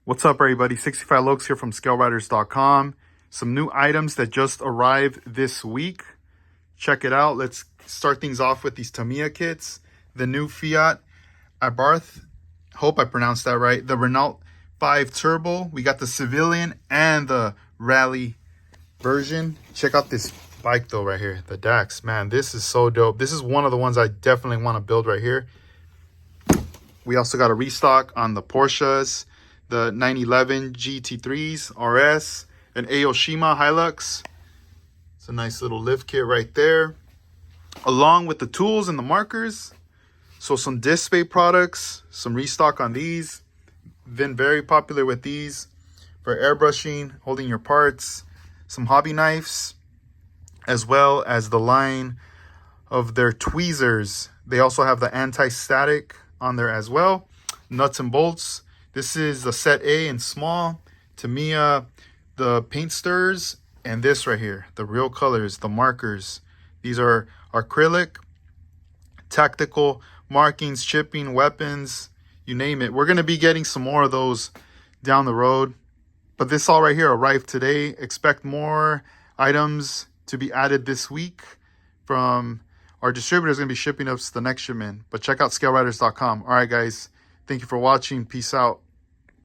What's up, everybody? 65 Lokes here from scaleriders.com. Some new items that just arrived this week. Check it out. Let's start things off with these Tamiya kits. The new Fiat Abarth, hope I pronounced that right. The Renault 5 Turbo. We got the civilian and the rally version. Check out this bike though right here, the Dax. Man, this is so dope. This is one of the ones I definitely want to build right here. We also got a restock on the Porsches, the 911 GT3s RS, an Aoshima Hilux. It's a nice little lift kit right there, along with the tools and the markers. So some Dspiae products, some restock on these. Been very popular with these for airbrushing, holding your parts. Some hobby knives, as well as the line of their tweezers. They also have the anti-static on there as well. Nuts and bolts. This is the set A in small. Tamiya, the paint stirrers, and this right here, the real colors, the markers. These are acrylic, tactical markings, chipping, weapons, you name it. We're going to be getting some more of those down the road. But this all right here arrived today. Expect more items to be added this week from our distributor. Is going to be shipping us the next shipment. But check out scaleriders.com. All right, guys. Thank you for watching. Peace out.